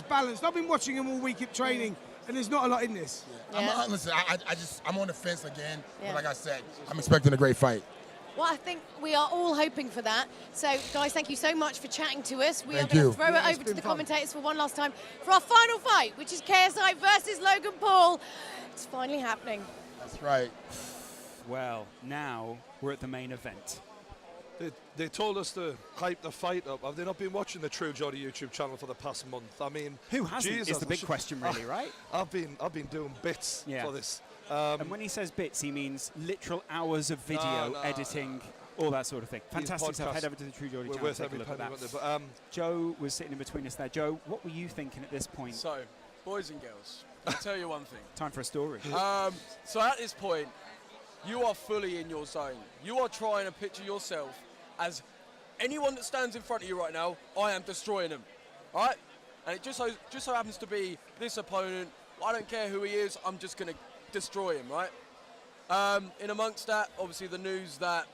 balanced. I've been watching him all week at training, and there's not a lot in this. Yeah. Listen, I'm on the fence again. But like I said, I'm expecting a great fight. Well, I think we are all hoping for that. So, guys, thank you so much for chatting to us. We Thank are going you. to throw it over to the commentators for one last time for our final fight, which is KSI versus Logan Paul. It's finally happening. That's right. Well, now we're at the main event. They told us to hype the fight up. Have they not been watching the True Geordie YouTube channel for the past month? I mean, who hasn't? Jesus, is the big question, really, right? I've been doing bits for this. And when he says bits, he means literal hours of video editing, all that sort of thing. Fantastic stuff. Head over to the True Geordie channel. Take a look at that. But, Joe was sitting in between us there. Joe, what were you thinking at this point? So, boys and girls, I'll tell you one thing. Time for a story. So at this point, you are fully in your zone. You are trying to picture yourself as anyone that stands in front of you right now, I am destroying them, right? And it just so happens to be this opponent. I don't care who he is, I'm just going to destroy him, right? In amongst that, obviously the news that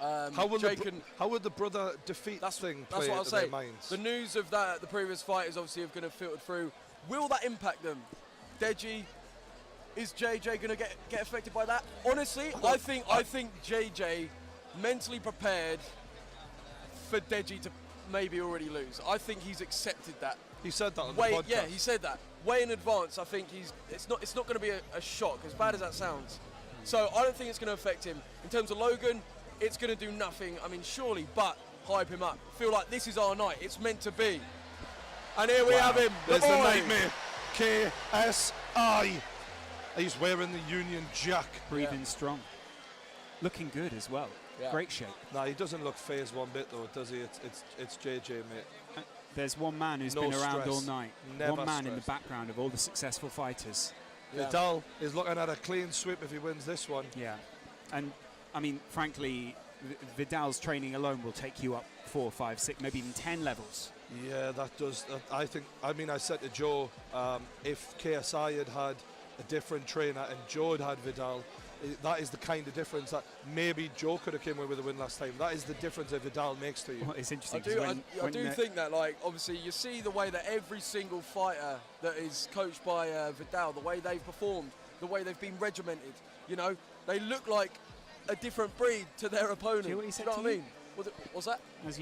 how would the brother defeat that thing play what I'll into say. their minds? The news of that, the previous fight is obviously going to filter through. Will that impact them? Deji, is JJ going to get affected by that? Honestly, I think JJ mentally prepared for Deji to maybe already lose. I think he's accepted that. He said that on the podcast. Yeah, he said that. Way in advance, I think it's not going to be a shock, as bad as that sounds. So I don't think it's going to affect him. In terms of Logan, it's going to do nothing, I mean, surely, but hype him up. Feel like this is our night. It's meant to be. And here we have him. There's the nightmare. kSI. He's wearing the Union Jack. Breathing strong. Looking good as well. Yeah. Great shape. Nah, he doesn't look phased one bit though, does he? It's JJ, mate. There's one man who's No been around stress. all night. Never one man in the stressed. background of all the successful fighters. Yeah. Vidal is looking at a clean sweep if he wins this one. Yeah. And, I mean, frankly, Vidal's training alone will take you up 4, 5, 6, maybe even 10 levels. Yeah, that does. I said to Joe, if KSI had had a different trainer and Joe had Vidal, that is the kind of difference that maybe Joe could have came away with a win last time. That is the difference that Vidal makes to you. Well, it's interesting. I do think that, like, obviously, you see the way that every single fighter that is coached by Vidal, the way they've performed, the way they've been regimented, you know, they look like a different breed to their opponent. Do you know what he said you know to what I you? mean? What's that? As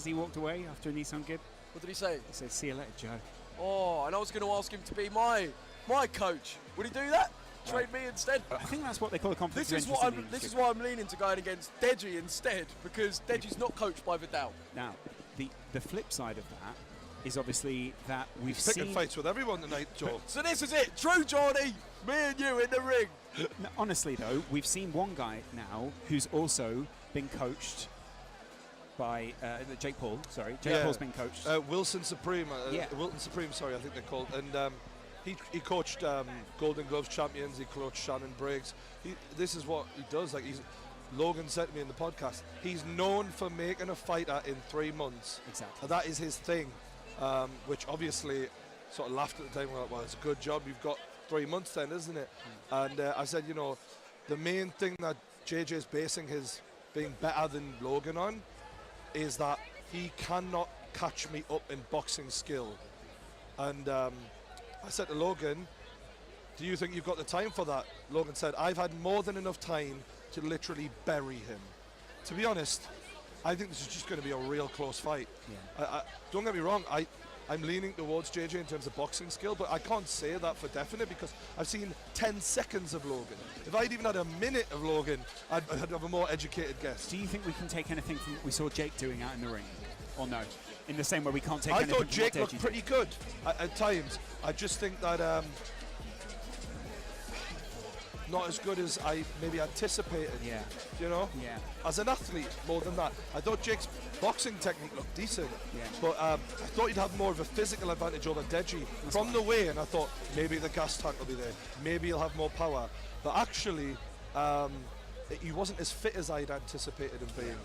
he walked away after a Nissan Gib? What did he say? He said, "See you later, Joe." Oh, and I was going to ask him to be my coach. Would he do that? Trade me instead. I think that's what they call a conflict This of is interest. this is why I'm leaning to going against Deji instead, because Deji's not coached by Vidal. Now, the flip side of that is obviously that we've Picking seen fights with everyone tonight, Joe. So this is it, True Geordie, me and you in the ring. No, honestly, though, we've seen one guy now who's also been coached by Jake Paul. Sorry, Jake Paul's been coached. Wilson Supreme. Wilton Supreme. Sorry, I think they're called. And he coached Golden Gloves champions. He coached Shannon Briggs. This is what he does. Like Logan said to me in the podcast, he's known for making a fighter in 3 months. Exactly. That is his thing. Which obviously sort of laughed at the time. Well, it's a good job. You've got 3 months then, isn't it? And I said, you know, the main thing that JJ is basing his being better than Logan on is that he cannot catch me up in boxing skill. And I said to Logan, do you think you've got the time for that? Logan said, I've had more than enough time to literally bury him. To be honest, I think this is just going to be a real close fight. Yeah. Don't get me wrong, I'm leaning towards JJ in terms of boxing skill, but I can't say that for definite because I've seen 10 seconds of Logan. If I'd even had a minute of Logan, I'd have a more educated guess. Do you think we can take anything from what we saw Jake doing out in the ring? Or no? In the same way we can't take I anything thought from Jake what looked pretty good at times. I just think that not as good as I maybe anticipated. Yeah. You know? Yeah. As an athlete, more than that. I thought Jake's boxing technique looked decent. Yeah. But I thought he'd have more of a physical advantage over Deji from the way, and I thought maybe the gas tank will be there. Maybe he'll have more power. But actually, he wasn't as fit as I'd anticipated him being.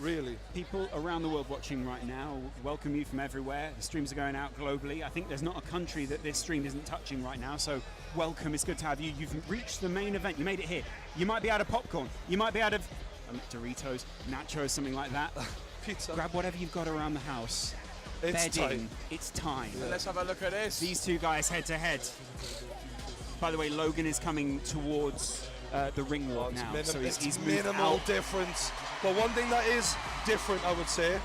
Really. People around the world watching right now, welcome you from everywhere. The streams are going out globally. I think there's not a country that this stream isn't touching right now, so welcome. It's good to have you. You've reached the main event. You made it here. You might be out of popcorn. You might be out of Doritos, nachos, something like that. Pizza. Grab whatever you've got around the house It's bedding. time. It's time. And let's have a look at this. These two guys head to head. By the way, Logan is coming towards the ring walk It's now, minim- so it's he's moved minimal out. difference. But one thing that is different, I would say,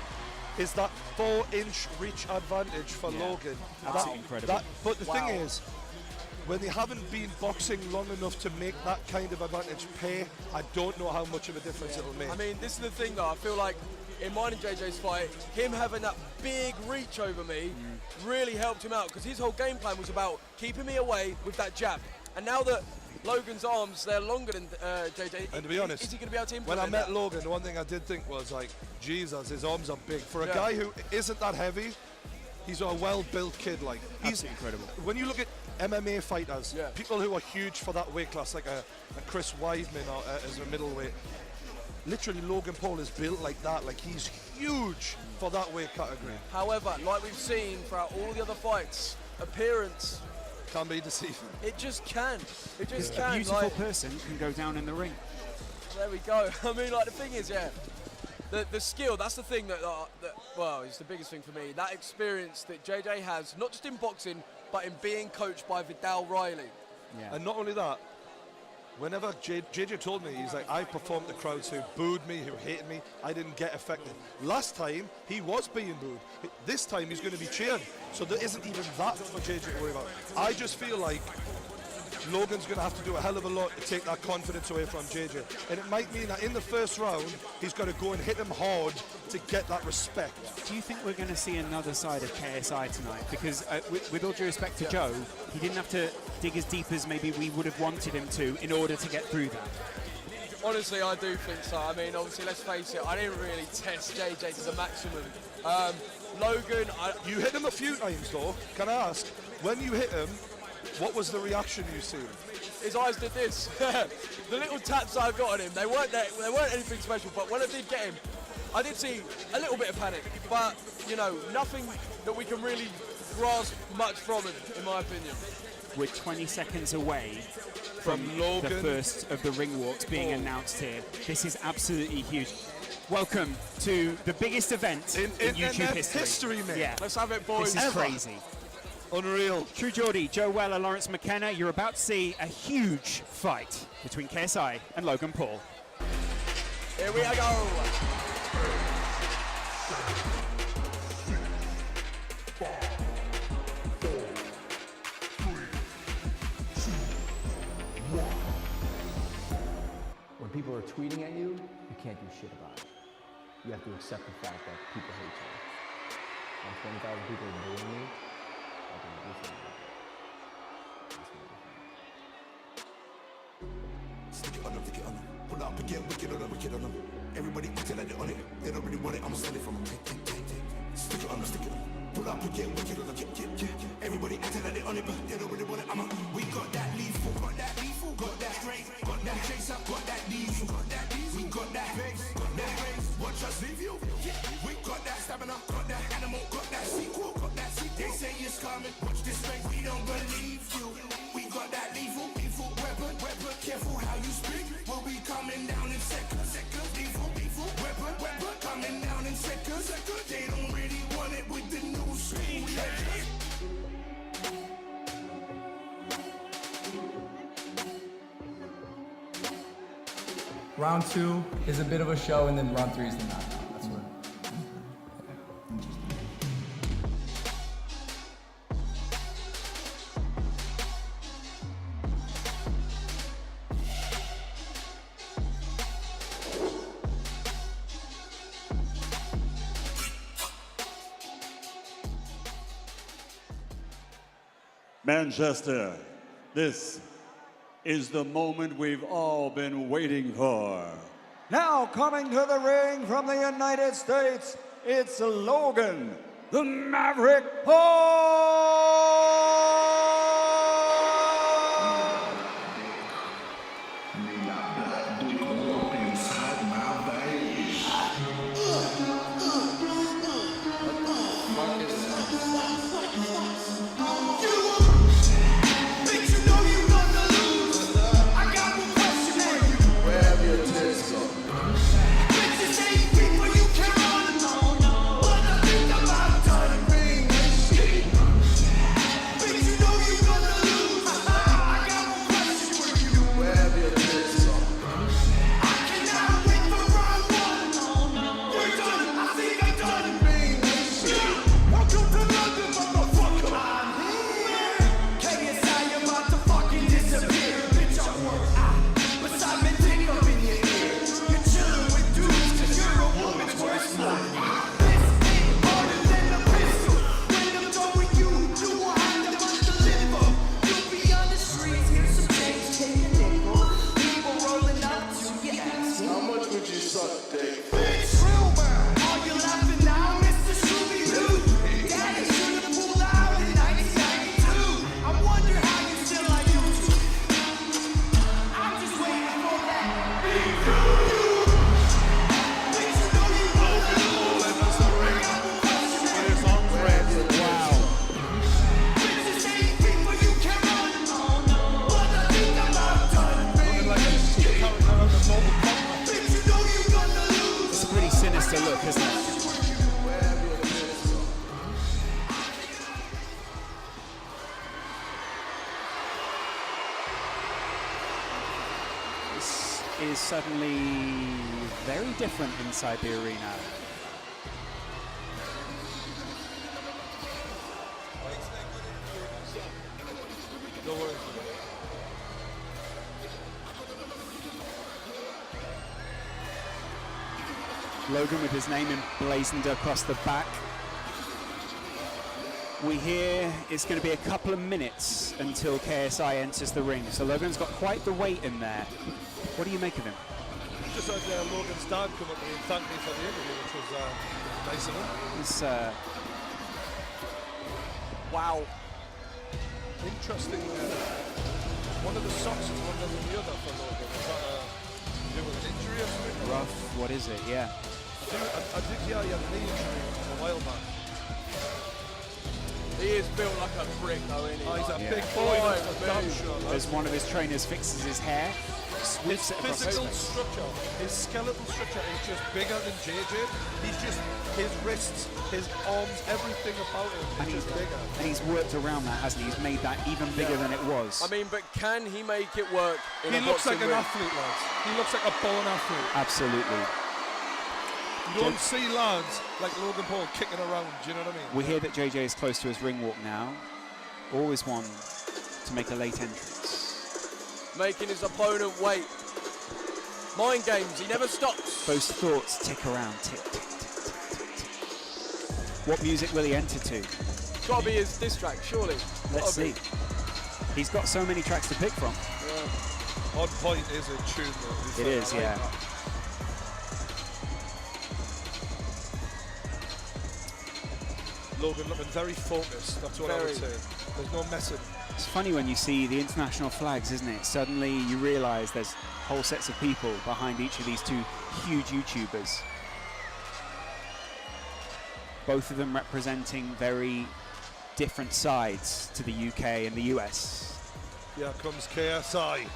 is that 4-inch reach advantage for Logan. Absolutely incredible. But the thing is, when they haven't been boxing long enough to make that kind of advantage pay, I don't know how much of a difference it'll make. I mean, this is the thing though, I feel like in mine and JJ's fight, him having that big reach over me really helped him out, because his whole game plan was about keeping me away with that jab. And now that Logan's arms, they're longer than JJ, And to be honest, is he going to be able to when implement I met that? Logan, the one thing I did think was like, Jesus, his arms are big. For a Yeah. guy who isn't that heavy, he's a well-built kid. Like, he's Absolutely incredible. When you look at MMA fighters, Yeah. people who are huge for that weight class, like a Chris Weidman or as a middleweight, literally Logan Paul is built like that. Like, he's huge for that weight category. However, like we've seen throughout all the other fights, appearance, Can be deceiving. it just can. It just A can. beautiful Like, person can go down in the ring. there we go. I mean, like, the thing is, yeah, the skill, that's the thing well, it's the biggest thing for me. That experience that JJ has, not just in boxing, but in being coached by Vidal Riley. Yeah. And not only that, whenever JJ told me, he's like, I performed the crowds who booed me, who hated me, I didn't get affected. Last time, he was being booed. This time, he's going to be cheered. So there isn't even that for JJ to worry about. I just feel like Logan's going to have to do a hell of a lot to take that confidence away from JJ. And it might mean that in the first round, he's got to go and hit him hard to get that respect. Do you think we're going to see another side of KSI tonight? Because with all due respect to Joe, he didn't have to dig as deep as maybe we would have wanted him to in order to get through that. Honestly, I do think so. I mean, obviously, let's face it, I didn't really test JJ to the maximum. Logan, You hit him a few times, though. Can I ask, when you hit him, what was the reaction you seen? his eyes did this. The little taps I got on him, they weren't anything special, but when I did get him, I did see a little bit of panic, but, you know, nothing that we can really grasp much from him, in my opinion. We're 20 seconds away from Logan. the first of the ring walks being announced here. This is absolutely huge. Welcome to the biggest event in YouTube history, mate. Yeah, Let's have it, boys. this is crazy. Unreal. True Geordie, Joe Weller, Lawrence McKenna, you're about to see a huge fight between KSI and Logan Paul. Here we go. When people are tweeting at you, you can't do shit about it. You have to accept the fact that people hate you. And 20,000 people are bullying me, I can do something about it. That's my difference. Stick it on them, stick it on them. Pull up and get wicked on them, wicked on them. Everybody acting like they're on it. They don't really want it, I'ma steal it from them. Stick it on them, stick it on them. Pull up and get wicked on them. Everybody acting like they're on it, but they don't really want it. We got that lethal, got that lethal, got that straight, got that chase up, got that diesel, got that diesel. We got that race, got that race. Watch us leave you. We got that stamina, got that animal, got that sequel, got that sequel. They say it's coming, watch this space. We don't believe you. We got that lethal, lethal weapon, weapon. Careful how you speak. We'll be coming down in seconds, seconds. Lethal, lethal weapon, weapon. Coming down in seconds, seconds. They don't really want it with the new school legends. Round 2 is a bit of a show, and then round 3 is the knockout. That's what. Manchester, this is the moment we've all been waiting for. Now coming to the ring from the United States, it's Logan, the Maverick Paul! Bitches hate people, you can't run them. What I think about done. is suddenly very different inside the arena. No worries. Logan with his name emblazoned across the back. We hear it's going to be a couple of minutes until KSI enters the ring. So Logan's got quite the weight in there. What do you make of him? Just had Logan's dad come up to me and thank me for the interview, which was nice of him. It's, wow. Interesting. One of the socks is longer than the other for Logan. Is that to do with an injury or something? rough. What is it? Yeah. I did hear he had a knee injury a while back. He is built like a brick, though, isn't he? Oh, he's a Yeah. big boy. That's for damn sure. As one of his trainers fixes his hair, sweeps His it across his physical face. structure, his skeletal structure is just bigger than JJ. He's just, his wrists, his arms, everything about him is just bigger. And he's worked around that, hasn't he? He's made that even bigger than it was. I mean, but can he make it work in He a looks like boxing an ring? athlete, lads. He looks like a born athlete. Absolutely. You don't see lads like Logan Paul kicking around, do you know what I mean? We hear that JJ is close to his ring walk now. Always one to make a late entrance. Making his opponent wait. Mind games, he never stops. Those thoughts tick around, tick, tick, tick, tick, tick, tick. What music will he enter to? It's got to be his diss track, surely. Let's see. He's got so many tracks to pick from. Yeah. On Point is a tune, though. It is, yeah. Logan looking very focused, that's what I would say. There's no messing. It's funny when you see the international flags, isn't it? Suddenly you realise there's whole sets of people behind each of these two huge YouTubers. Both of them representing very different sides to the UK and the US. Here comes KSI.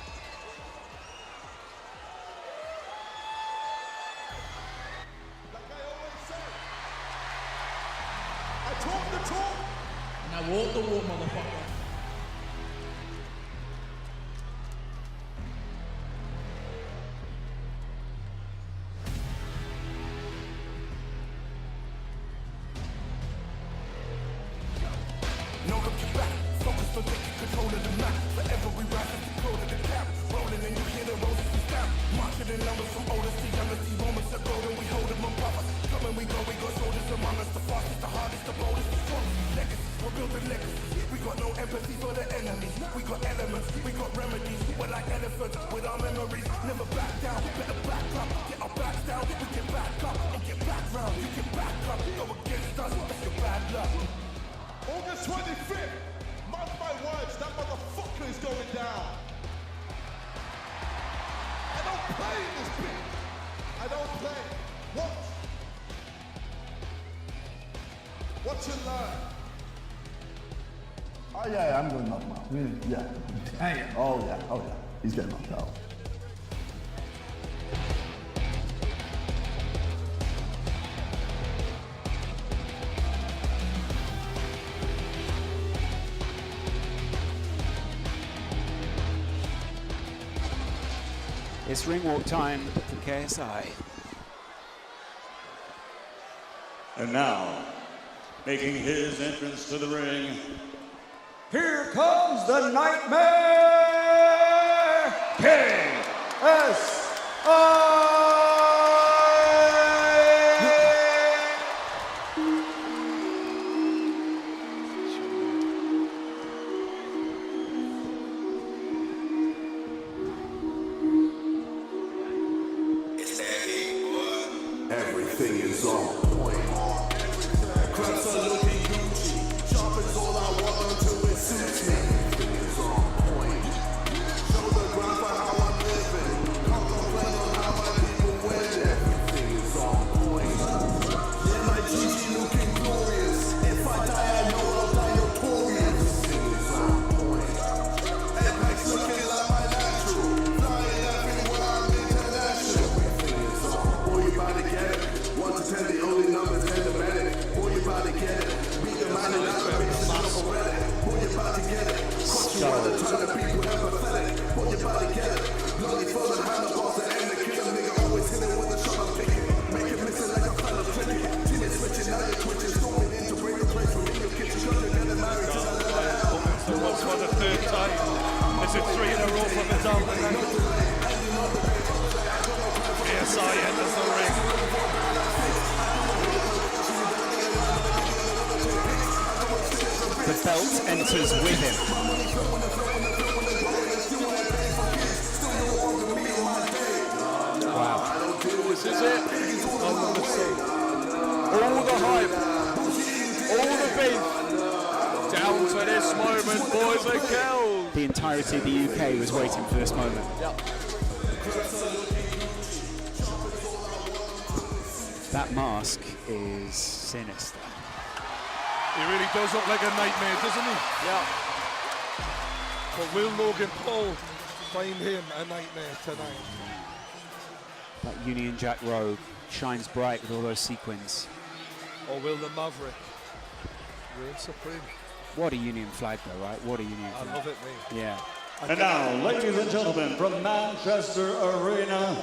Talk the talk, and I walk the walk, motherfucker. No looking back, focused on taking control of the map. Forever we rise at the code of the cap. Rolling and you hear the roses and stamp. Marching in numbers from oldest to youngest. These moments are golden, we hold them on purpose. Come and we go, we got soldiers among us. The fastest, the hardest, the boldest, the strongest. Legacy, we're building legacy. We got no empathy for the enemy. We got elements, we got remedies. We're like elephants with our memories. Never back down, better back up. Get our backs down, we can back up and get back round. You can back up, go against us, that's your bad luck. August 25th, mark my words, that motherfucker is going down. I don't play in this bitch. I don't play. Watch. Watch and learn. Oh yeah, I'm going to knock him out. Really? Yeah. Oh yeah. He's getting knocked out. It's ring walk time for KSI. And now, making his entrance to the ring, here comes the Nightmare KSI! Everything is on point. Clips are looking Gucci. Sharp is all I want until it suits me. Everything is on point. Show the ground for how I'm living. Contemplate on how I live. for the third time. Is it 3 in a row for Vidal tonight? kSI enters the ring. The belt enters with him. Wow. This is it. All the hype, all the beef, down to this moment, boys and girls. The entirety of the UK was waiting for this moment. Yep. That mask is sinister. He really does look like a nightmare, doesn't he? Yeah. But will Logan Paul find him a nightmare tonight? That Union Jack robe shines bright with all those sequins. Or will the Maverick reign supreme? What a Union flag though, right? What a Union flag. I love it, mate. Yeah. And now, ladies and gentlemen, from Manchester Arena,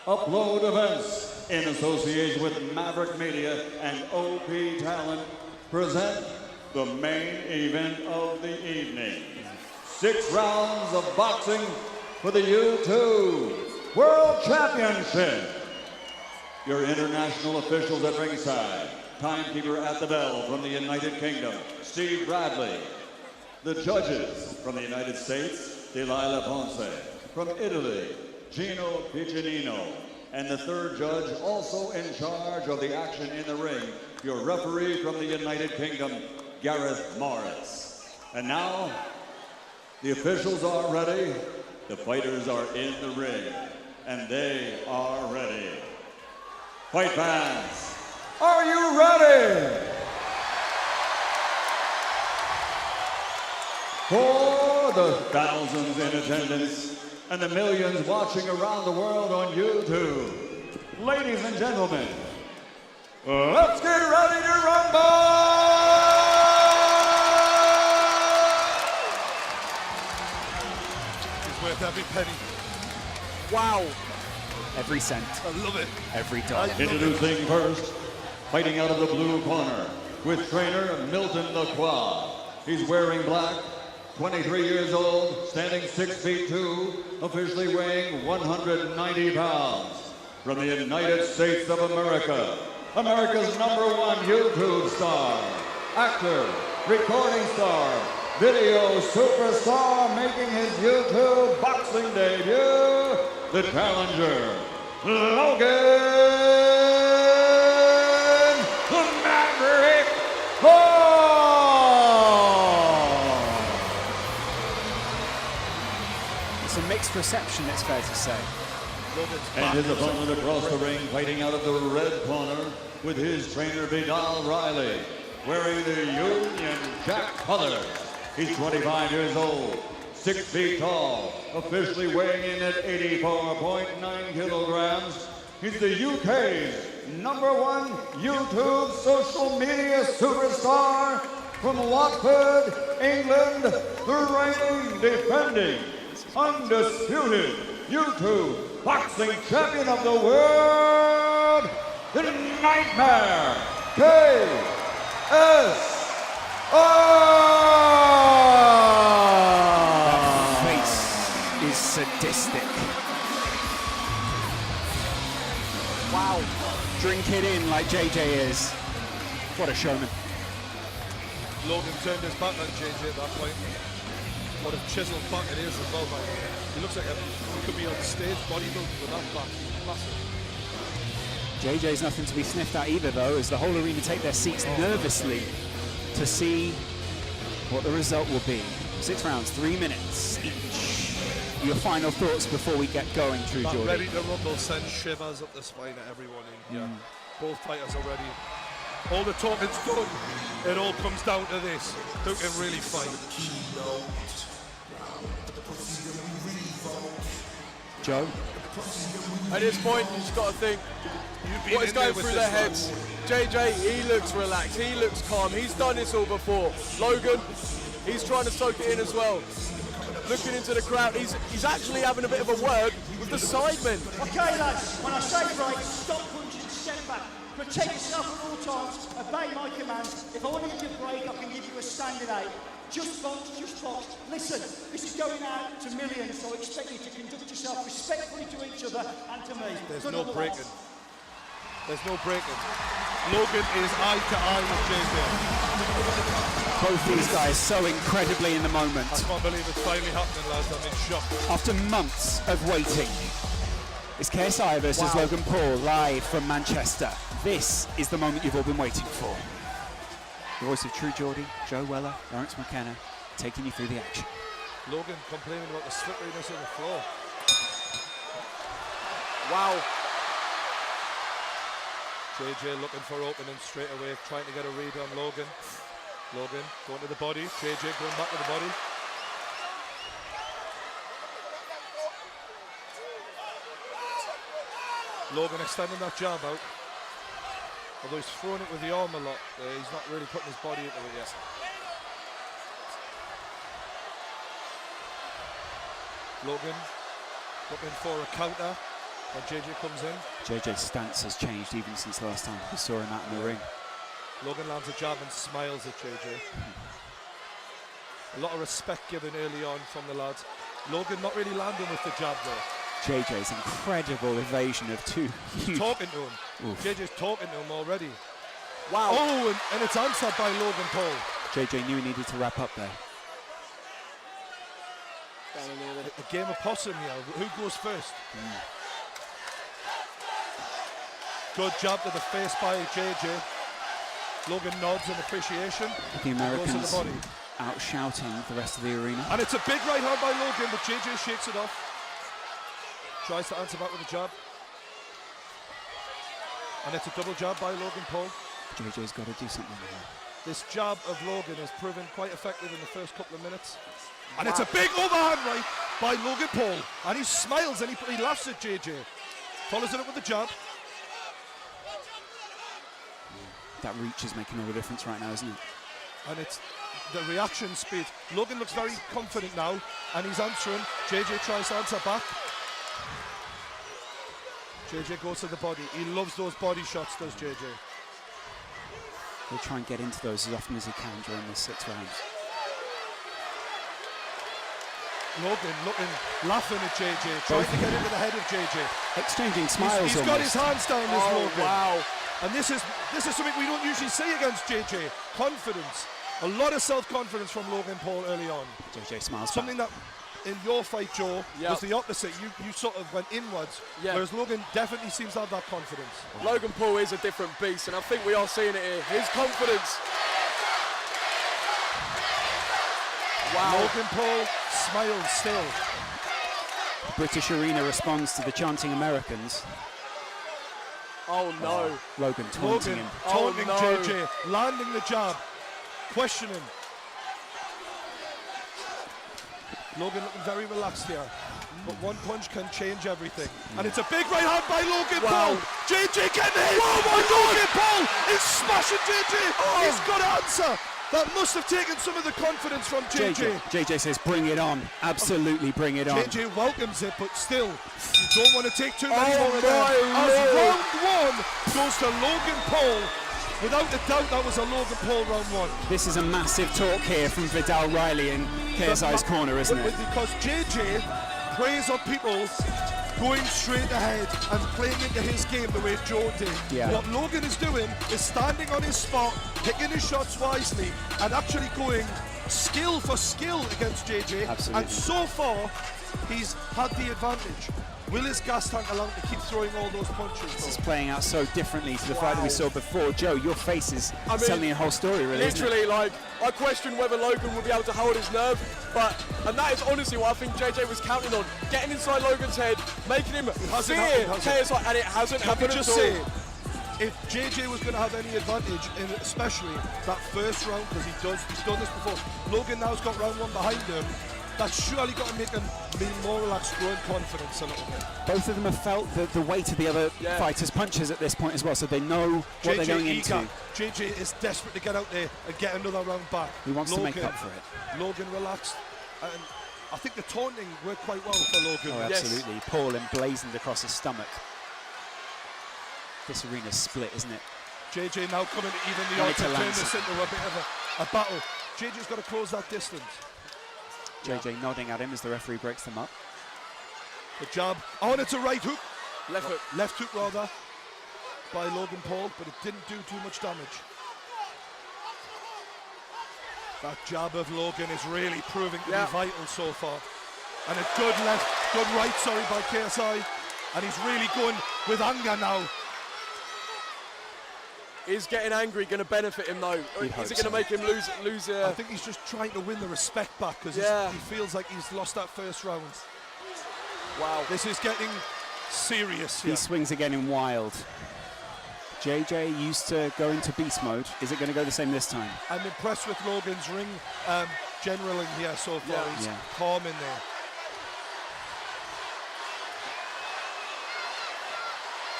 Upload Events, in association with Maverick Media and OP Talent, present the main event of the evening. 6 rounds of boxing for the U2 World Championship. Your international officials at ringside, timekeeper at the bell from the United Kingdom, Steve Bradley. The judges from the United States, Delilah Ponce. From Italy, Gino Piccinino. And the third judge, also in charge of the action in the ring, your referee from the United Kingdom, Gareth Morris. And now, the officials are ready, the fighters are in the ring, and they are ready. Fight fans, are you ready? For the thousands in attendance and the millions watching around the world on YouTube, ladies and gentlemen, let's get ready to rumble! It's worth every penny. Wow. Every cent. I love it. Every dollar. Introducing first, fighting out of the blue corner, with trainer Milton Lacroix. He's wearing black, 23 years old, standing 6'2", officially weighing 190 pounds. From the United States of America, America's #1 YouTube star, actor, recording star, video superstar, making his YouTube boxing debut, the challenger, Logan the Maverick Paul! It's a mixed reception, it's fair to say. And his opponent across the ring, fighting out of the red corner with his trainer Vidal Riley, wearing the Union Jack colors. He's 25 years old, 6 feet tall, officially weighing in at 84.9 kilograms. He's the UK's #1 YouTube social media superstar from Watford, England, the reigning, defending, undisputed YouTube boxing champion of the world, the Nightmare, kSI! That face is sadistic. Wow. Drink it in like JJ is. What a showman. Logan turned his back on JJ at that point. What a chiseled back it is as well, man. He looks like he could be on stage bodybuilding with that back. Massive. JJ's nothing to be sniffed at either, though, as the whole arena take their seats nervously to see what the result will be. 6 rounds, 3 minutes each. Your final thoughts before we get going, True That Geordie? ready to rumble sends shivers up the spine of everyone in here. Both fighters are ready. All the talking's done. It all comes down to this. Who can really fight? Joe? At this point, you just got to think what is going through their heads. JJ, he looks relaxed, he looks calm, he's done this all before. Logan, he's trying to soak it in as well. Looking into the crowd, he's actually having a bit of a word with the sidemen. Okay, lads, when I say break, stop punching, step back. Protect yourself at all times, obey my commands. If I want to give you a break, I can give you a standing 8. Just box, just box. Listen, this is going out to millions, so I expect you to conduct yourself respectfully to each other and to me. There's Good no luck, breaking. lads. There's no breaking. Logan is eye to eye with JJ. Both these guys so incredibly in the moment. I can't believe it's finally happening, lads. I'm in shock. After months of waiting, it's kSI versus Logan Paul live from Manchester. This is the moment you've all been waiting for. The voice of True Geordie, Joe Weller, Lawrence McKenna, taking you through the action. Logan complaining about the slipperiness of the floor. Wow. JJ looking for opening straight away, trying to get a read on Logan. Logan going to the body, JJ going back to the body. Logan extending that jab out. Although he's throwing it with the arm a lot, he's not really putting his body into it yet. Logan looking for a counter when JJ comes in. JJ's stance has changed even since the last time we saw him out in the ring. Logan lands a jab and smiles at JJ. A lot of respect given early on from the lads. Logan not really landing with the jab though. JJ's incredible evasion of two. He's talking to him. Oof. JJ's talking to him already. Wow. Oh, and it's answered by Logan Paul. JJ knew he needed to wrap up there. A game of possum here. Who goes first? Good jab to the face by JJ. Logan nods in appreciation. The Americans goes to the body. out shouting the rest of the arena. And it's a big right hand by Logan, but JJ shakes it off. Tries to answer back with a jab. And it's a double jab by Logan Paul. JJ's got to do something here. This jab of Logan has proven quite effective in the first couple of minutes. And it's a big overhand right by Logan Paul. And he smiles and he laughs at JJ. Follows it up with the jab. That reach is making all the difference right now, isn't it? And it's the reaction speed. Logan looks very confident now and he's answering. JJ tries to answer back. JJ goes to the body. He loves those body shots, does JJ. He'll try and get into those as often as he can during the 6 rounds. Logan looking, laughing at JJ, trying to get into the head of JJ. Exchanging smiles. He's got his hands down, this Logan. Wow. And this is something we don't usually see against JJ. Confidence. A lot of self-confidence from Logan Paul early on. JJ smiles Something back. that in your fight, Joe, was the opposite. You sort of went inwards, whereas Logan definitely seems to have that confidence. Logan Paul is a different beast, and I think we are seeing it here. His confidence. Wow. Logan Paul smiles still. The British arena responds to the chanting Americans. Oh no. Logan taunting him. Taunting no. JJ, landing the jab, questioning. Logan looking very relaxed here, but one punch can change everything. And it's a big right hand by Logan Paul. JJ getting hit. Oh my Logan Paul is smashing JJ. He's got to answer. That must have taken some of the confidence from JJ. JJ says, bring it on. Absolutely bring it on. JJ welcomes it, but still, you don't want to take too many more of my that. As Lord. round 1 goes to Logan Paul. Without a doubt, that was a Logan Paul round 1. This is a massive talk here from Vidal Riley in kSI's corner, isn't it? Because JJ preys on people going straight ahead and playing into his game the way Joe did. Yeah. What Logan is doing is standing on his spot, picking his shots wisely, and actually going skill for skill against JJ. Absolutely. And so far, he's had the advantage. Will his gas tank allow him to keep throwing all those punches? This is playing out so differently to the fight that we saw before. Joe, your face is telling a whole story, really. Literally, like, I question whether Logan will be able to hold his nerve, and that is honestly what I think JJ was counting on. Getting inside Logan's head, making him fear kSI, and it hasn't happened at all. If JJ was going to have any advantage, in especially that first round, because he's done this before, Logan now's got round 1 behind him. That's surely got to make him be more relaxed, growing confidence a little bit. Both of them have felt the weight of the other fighters' punches at this point as well, so they know what they're going into. JJ is desperate to get out there and get another round back. He wants to make up for it. Logan relaxed, and I think the taunting worked quite well for Logan. Oh, absolutely. Paul emblazoned across his stomach. This arena's split, isn't it? JJ now coming to even the odds and turn this into a bit of a battle. JJ's got to close that distance. JJ nodding at him as the referee breaks them up. The jab. Oh, and it's a right hook. Left hook. Left hook, rather, by Logan Paul, but it didn't do too much damage. That jab of Logan is really proving to be vital so far. And a good right, by kSI. And he's really going with anger now. Is getting angry going to benefit him though? Or is it going to make him lose? I think he's just trying to win the respect back because he feels like he's lost that first round. Wow. This is getting serious here. He swings again in wild. JJ used to go into beast mode. Is it going to go the same this time? I'm impressed with Logan's ring generaling here so far. He's calm in there.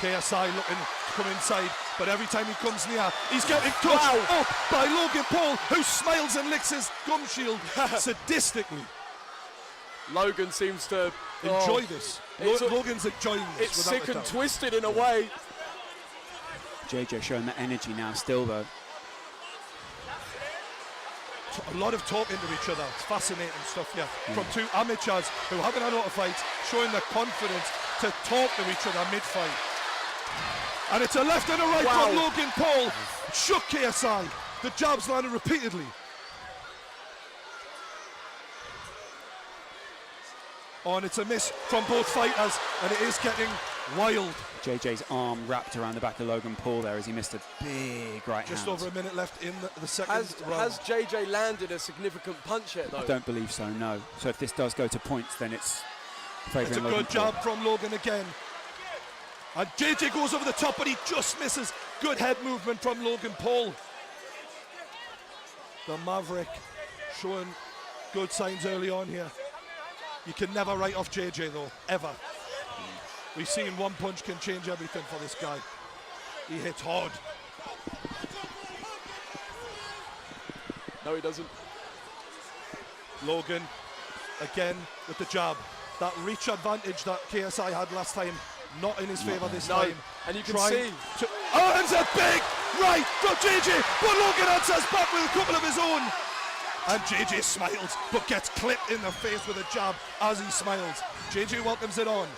kSI looking to come inside, but every time he comes near, he's getting touched up by Logan Paul, who smiles and licks his gum shield sadistically. Logan seems to enjoy this. Logan's enjoying this. It's sick and twisted in a way. JJ showing the energy now still though. A lot of talking to each other. It's fascinating stuff here. From two amateurs who haven't had a lot of fights, showing the confidence to talk to each other mid-fight. And it's a left and a right from Logan Paul. Shook kSI. The jabs landed repeatedly. Oh, and it's a miss from both fighters, and it is getting wild. JJ's arm wrapped around the back of Logan Paul there as he missed a big right hand. Just over a minute left in the second round. Has JJ landed a significant punch yet though? I don't believe so, no. So if this does go to points, then it's favouring Logan Paul. It's a good jab from Logan again. And JJ goes over the top, but he just misses. Good head movement from Logan Paul. The Maverick showing good signs early on here. You can never write off JJ though, ever. We've seen one punch can change everything for this guy. He hits hard. No, he doesn't. Logan, again with the jab. That reach advantage that kSI had last time, not in his favour this time. And you can see. Oh, it's a big right from JJ, but Logan answers back with a couple of his own. And JJ smiles, but gets clipped in the face with a jab as he smiles. JJ welcomes it on.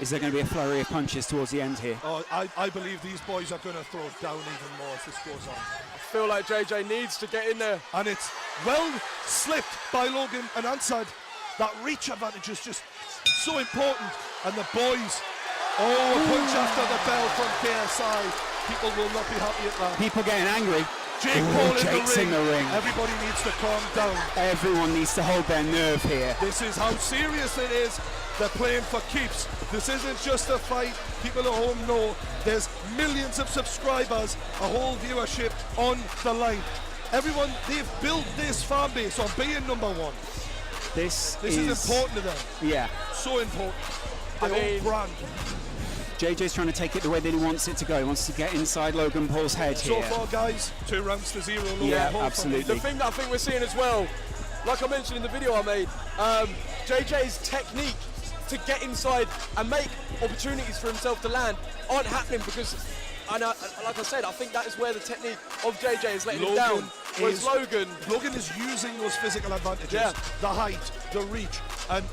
Is there going to be a flurry of punches towards the end here? Oh, I believe these boys are going to throw down even more as this goes on. I feel like JJ needs to get in there. And it's well slipped by Logan and answered. That reach advantage is just so important. And the boys, a punch after the bell from kSI. People will not be happy at that. People getting angry. Jake Paul Jake's in the ring. Everybody needs to calm down. Everyone needs to hold their nerve here. This is how serious it is. They're playing for keeps. This isn't just a fight. People at home know there's millions of subscribers, a whole viewership on the line. Everyone, they've built this fan base on being number one. This is important to them. Yeah. So important. Their own brand. JJ's trying to take it the way that he wants it to go. He wants to get inside Logan Paul's head here. So far, guys, 2 rounds to 0. Logan Paul absolutely. The thing that I think we're seeing as well, like I mentioned in the video I made, JJ's technique to get inside and make opportunities for himself to land aren't happening because, like I said, I think that is where the technique of JJ is letting him down. Whereas Logan is using those physical advantages, the height, the reach, and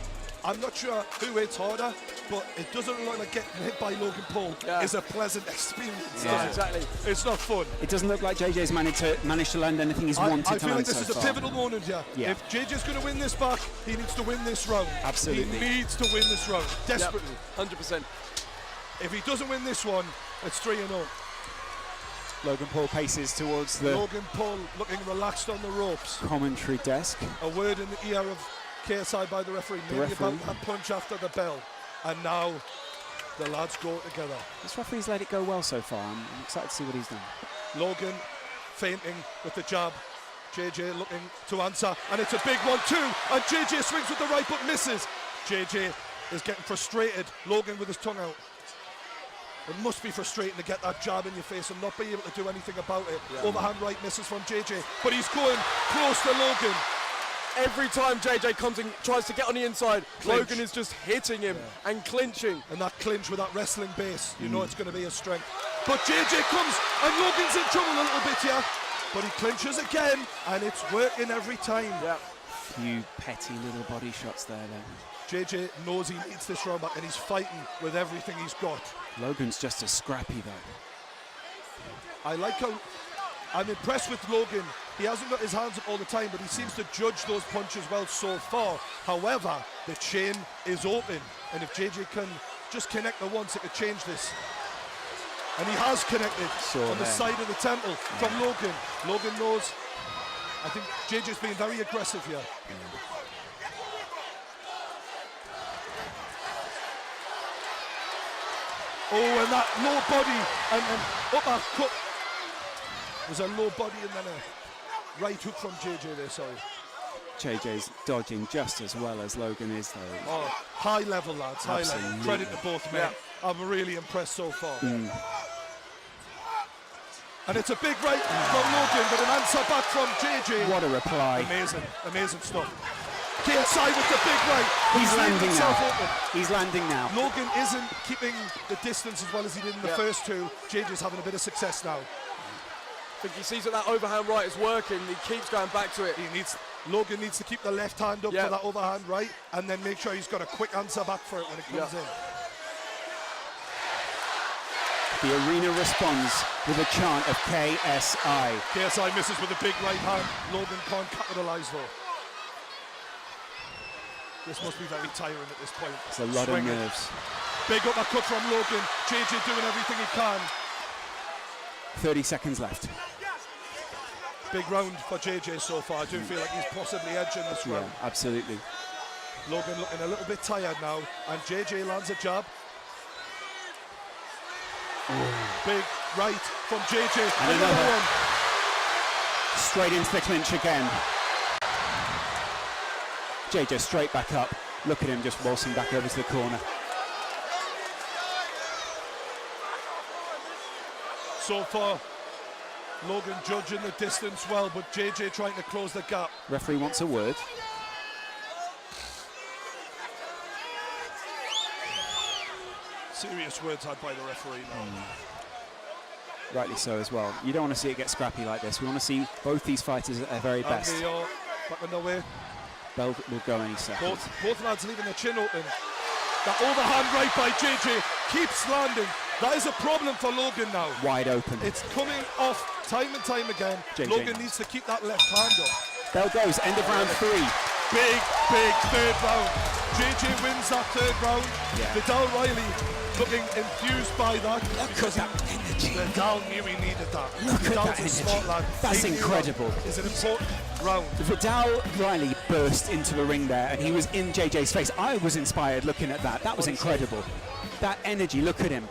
I'm not sure who hits harder, but it doesn't look like getting hit by Logan Paul is a pleasant experience. Yeah, exactly. It's not fun. It doesn't look like JJ's managed to land anything he's wanted to land. I feel like this so is a far. pivotal moment here. Yeah. If JJ's going to win this back, he needs to win this round. Absolutely. He needs to win this round, desperately. 100%. If he doesn't win this one, it's 3-0. Logan Paul paces towards the Logan Paul looking relaxed on the ropes. commentary desk. A word in the ear of kSI by the referee, maybe about that punch after the bell. And now the lads go together. This referee's let it go well so far. I'm excited to see what he's done. Logan feinting with the jab. JJ looking to answer, and it's a big one too. And JJ swings with the right but misses. JJ is getting frustrated. Logan with his tongue out. It must be frustrating to get that jab in your face and not be able to do anything about it. Overhand right misses from JJ, but he's going close to Logan. Every time JJ comes and tries to get on the inside, Logan is just hitting him and clinching. And that clinch with that wrestling base, you know it's going to be a strength. But JJ comes, and Logan's in trouble a little bit here. but he clinches again, and it's working every time. Yeah. Few petty little body shots there then. JJ knows he needs this round back, and he's fighting with everything he's got. Logan's just as scrappy though. I like how, I'm impressed with Logan. He hasn't got his hands up all the time, but he seems to judge those punches well so far. However, the chain is open, and if JJ can just connect the once, it could change this. And he has connected on the side of the temple from Logan. Logan knows. I think JJ's being very aggressive here. Oh, and that low body and uppercut. Was a low body and then a right hook from JJ there, sorry. JJ's dodging just as well as Logan is though. Oh, high level, lads, high Absolutely. level. Credit to both men. I'm really impressed so far. And it's a big right from Logan, but an answer back from JJ. What a reply. Amazing, amazing stuff. kSI with the big right. He's landing himself now. open. He's landing now. Logan isn't keeping the distance as well as he did in the first two. JJ's having a bit of success now. I think he sees that overhand right is working. He keeps going back to it. Logan needs to keep the left hand up for that overhand right, and then make sure he's got a quick answer back for it when it comes in. The arena responds with a chant of kSI. kSI misses with a big right hand. Logan can't capitalise though. This must be very tiring at this point. It's a lot of nerves. Big uppercut from Logan. JJ doing everything he can. 30 seconds left. Big round for JJ so far. I do feel like he's possibly edging this round. Yeah, absolutely. Logan looking a little bit tired now, and JJ lands a jab. Big right from JJ. And another one. Straight into the clinch again. JJ straight back up. Look at him just waltzing back over to the corner. So far, Logan judging the distance well, but JJ trying to close the gap. Referee wants a word. Serious words had by the referee now. Rightly so as well. You don't want to see it get scrappy like this. We want to see both these fighters at their very best. And they are back on their way. Bell will go any second. Both lads leaving their chin open. That overhand right by JJ keeps landing. That is a problem for Logan now. Wide open. It's coming off time and time again. JJ. Logan needs to keep that left hand up. Bell goes, end of round 3. Big third round. JJ wins that third round. Yeah. Vidal Riley looking enthused by that. Because Vidal knew he needed that. Look Vidal's at that a smart energy. lad. That's He knew incredible. that is an important round. Vidal Riley burst into the ring there and he was in JJ's face. I was inspired looking at that. That was incredible. That energy, look at him.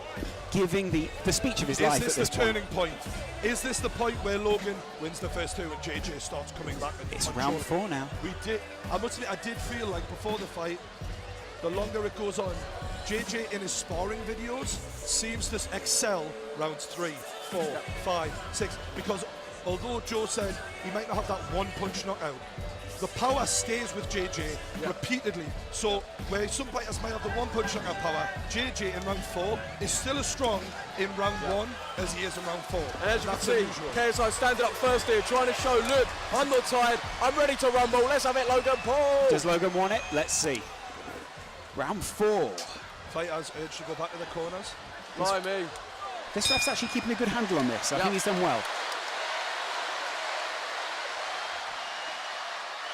Giving the speech of his life at this Is this the turning point? Is this the point where Logan wins the first two and JJ starts coming back? It's round 4 now. I must admit, I did feel like before the fight, the longer it goes on, JJ in his sparring videos seems to excel rounds 3, 4, 5, 6, because although Joe said he might not have that one punch knockout, the power stays with JJ repeatedly. So where some fighters might have the one punch knockout power, JJ in round 4 is still as strong in round 1 as he is in round 4. And as you That's can see, unusual. kSI standing up first here, trying to show, look, I'm not tired, I'm ready to rumble, let's have it, Logan Paul! Does Logan want it? Let's see. Round 4. Fighters urged to go back to the corners. By me. This ref's actually keeping a good handle on this. I think he's done well.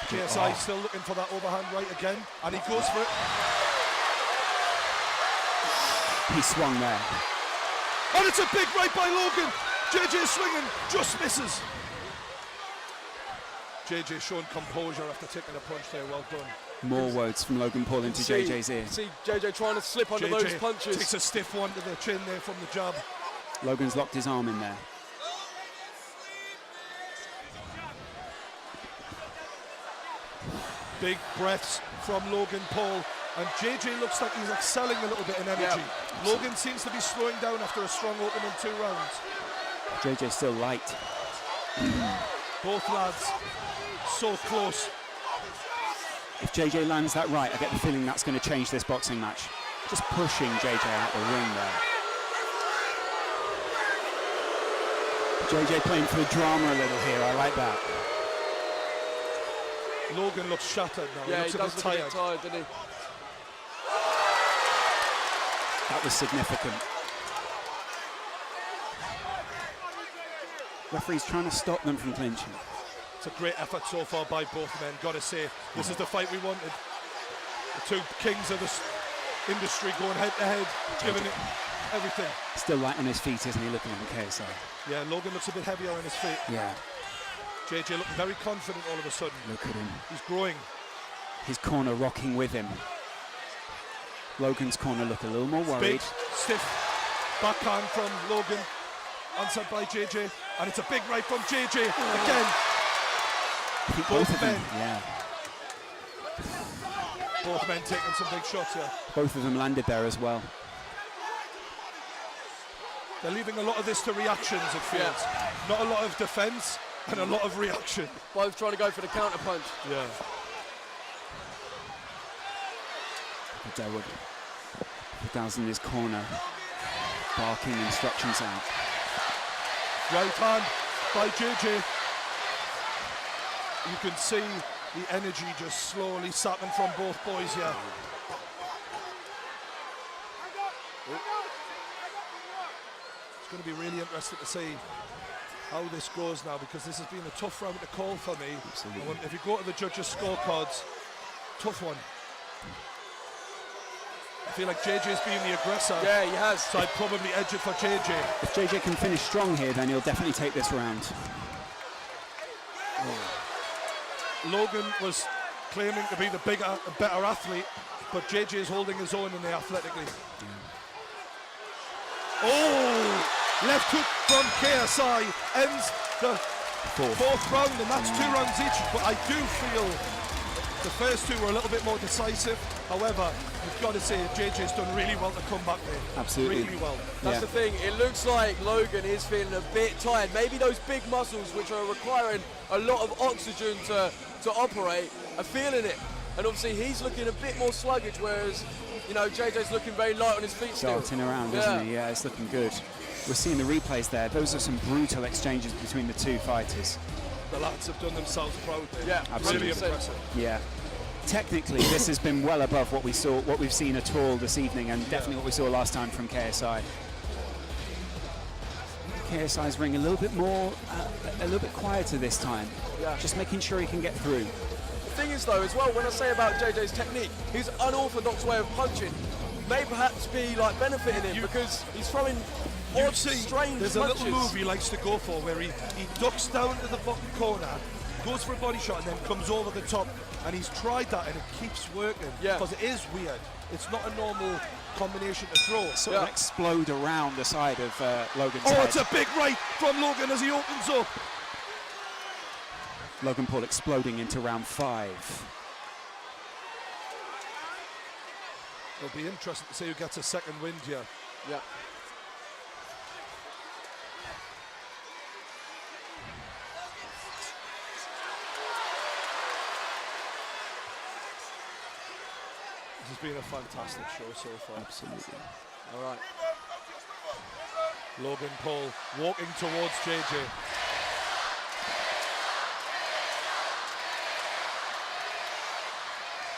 kSI still looking for that overhand right again, and he goes for it. He swung there. And it's a big right by Logan. JJ swinging, just misses. JJ showing composure after taking a punch there, well done. More words from Logan Paul into JJ's ear. See JJ trying to slip under those punches. Takes a stiff one to the chin there from the jab. Logan's locked his arm in there. Big breaths from Logan Paul, and JJ looks like he's excelling a little bit in energy. Logan seems to be slowing down after a strong opening 2 rounds. JJ's still light. Both lads so close. If JJ lands that right, I get the feeling that's going to change this boxing match. Just pushing JJ out the ring there. JJ playing for the drama a little here. I like that. Logan looks shattered now. Yeah, he he looks does a look bit a bit tired. tired, doesn't he? That was significant. Referee's trying to stop them from clinching. It's a great effort so far by both men. Got to say, this is the fight we wanted. The two kings of the industry going head to head, giving it everything. Still light on his feet, isn't he, looking at the KSI? Yeah, Logan looks a bit heavier on his feet. Yeah. JJ looking very confident all of a sudden. Look at him. He's growing. His corner rocking with him. Logan's corner look a little more worried. Big, stiff backhand from Logan, answered by JJ, and it's a big right from JJ again. I think Both of them, men. yeah. Both men taking some big shots here. Both of them landed there as well. They're leaving a lot of this to reactions, it feels. Not a lot of defence and a lot of reaction. Both trying to go for the counter punch. Yeah. Vidal's in his corner, barking instructions out. Right hand by JJ. You can see the energy just slowly sapping from both boys here. It's going to be really interesting to see how this goes now, because this has been a tough round to call for me. Absolutely. If you go to the judges' scorecards, tough one. I feel like JJ's being the aggressor. Yeah, he has. So I'd probably edge it for JJ. If JJ can finish strong here, then he'll definitely take this round. Logan was claiming to be the bigger and better athlete, but JJ is holding his own in there athletically. Oh! Left hook from KSI ends the fourth round, and that's 2 rounds each. But I do feel the first 2 were a little bit more decisive. However, you've got to say JJ's done really well to come back there. Absolutely. Really well. That's the thing, it looks like Logan is feeling a bit tired. Maybe those big muscles, which are requiring a lot of oxygen to operate, are feeling it. And obviously he's looking a bit more sluggish, whereas, you know, JJ's looking very light on his feet still. Darting around, isn't he? Yeah, it's looking good. We're seeing the replays there. Those are some brutal exchanges between the two fighters. The lads have done themselves proud there. Yeah, absolutely. Really impressive. Yeah. Technically, this has been well above what we've seen at all this evening, and definitely what we saw last time from KSI. KSI's ring a little bit more, a little bit quieter this time. Yeah. Just making sure he can get through. The thing is though, as well, when I say about JJ's technique, his unorthodox way of punching may perhaps be like benefiting him, because he's throwing odd, strange there's punches. a little move he likes to go for where he ducks down to the bottom corner, goes for a body shot, and then comes over the top. And he's tried that, and it keeps working. Yeah. Because it is weird. It's not a normal combination to throw. Sort of explode around the side of Logan's Oh, head. it's a big right from Logan as he opens up. Logan Paul exploding into round 5. It'll be interesting to see who gets a second wind here. Yeah. This has been a fantastic show so far. Absolutely. All right. Logan Paul walking towards JJ.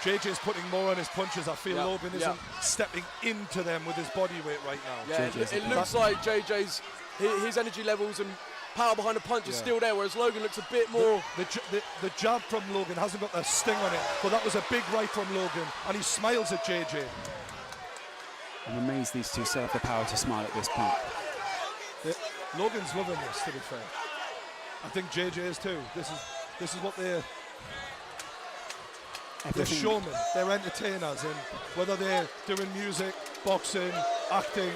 JJ's putting more on his punches. I feel Logan isn't stepping into them with his body weight right now. Yeah, it looks like JJ's his energy levels and power behind the punch is still there, whereas Logan looks a bit more. The jab from Logan hasn't got a sting on it, but that was a big right from Logan, and he smiles at JJ. I'm amazed these two still have the power to smile at this point. Logan's loving this, to be fair. I think JJ is too. This is what they're showmen, they're entertainers, and whether they're doing music, boxing, acting,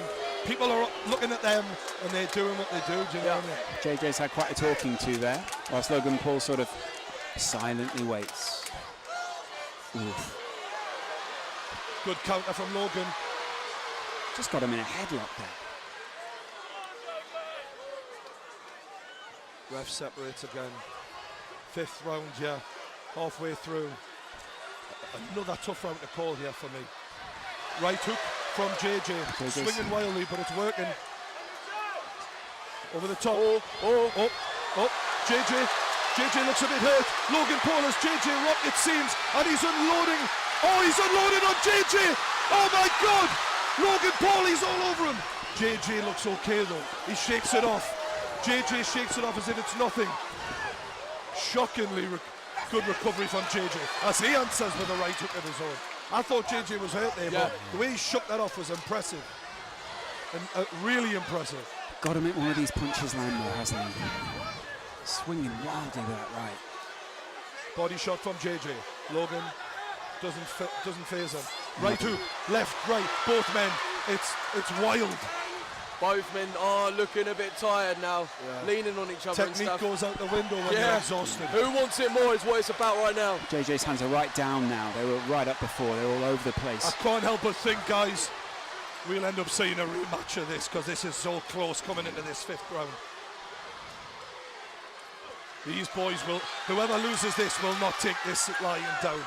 people are looking at them and they're doing what they do. Do you know what I mean? JJ's had quite a talking to there, whilst Logan Paul sort of silently waits. Oof. Good counter from Logan. Just got him in a headlock there. Ref separates again. 5th round here, halfway through. Another tough round to call here for me. Right hook from JJ. Swinging wildly, but it's working. Over the top. JJ looks a bit hurt. Logan Paul has JJ rocked, it seems, and he's unloading. Oh, he's unloading on JJ. Oh my God. Logan Paul, he's all over him. JJ looks okay though. He shakes it off. JJ shakes it off as if it's nothing. Shockingly good recovery from JJ as he answers with a right hook of his own. I thought JJ was hurt there, but the way he shook that off was impressive. And really impressive. Got to make one of these punches land though, hasn't he? Swinging wildly with that right. Body shot from JJ. Logan doesn't phase him. Right hook, left, right, both men. It's wild. Both men are looking a bit tired now, leaning on each other and Technique stuff. goes out the window when you're exhausted. Who wants it more is what it's about right now. JJ's hands are right down now. They were right up before. They're all over the place. I can't help but think, guys, we'll end up seeing a rematch of this because this is so close coming into this 5th round. These boys will, whoever loses this will not take this lying down.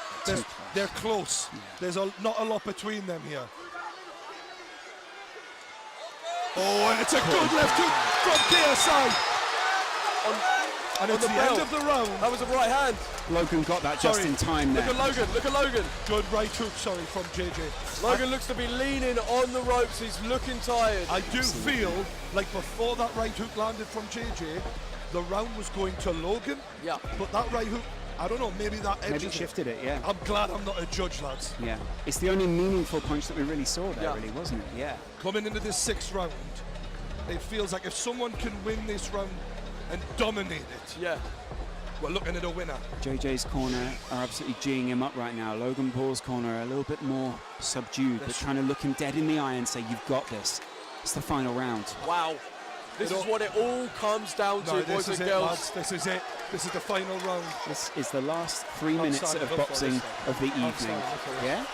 They're close. Yeah. There's not a lot between them here. Oh, and it's a good left hook from kSI. And it's the end of the round. That was a right hand. Logan got that just in time there. Look at Logan. Good right hook, from JJ. Logan looks to be leaning on the ropes. He's looking tired. I do feel like before that right hook landed from JJ, the round was going to Logan. Yeah. But that right hook, I don't know, maybe that edged Maybe shifted it, yeah. I'm glad I'm not a judge, lads. Yeah. It's the only meaningful punch that we really saw there, really, wasn't it? Yeah. Coming into this 6th round, it feels like if someone can win this round and dominate it, we're looking at a winner. JJ's corner are absolutely geeing him up right now. Logan Paul's corner are a little bit more subdued, but trying to look him dead in the eye and say, you've got this. It's the final round. Wow. This is what it all comes down to, boys and girls. Lads. This is it. This is the final round. This is the last 3 minutes of boxing of the evening. Yeah?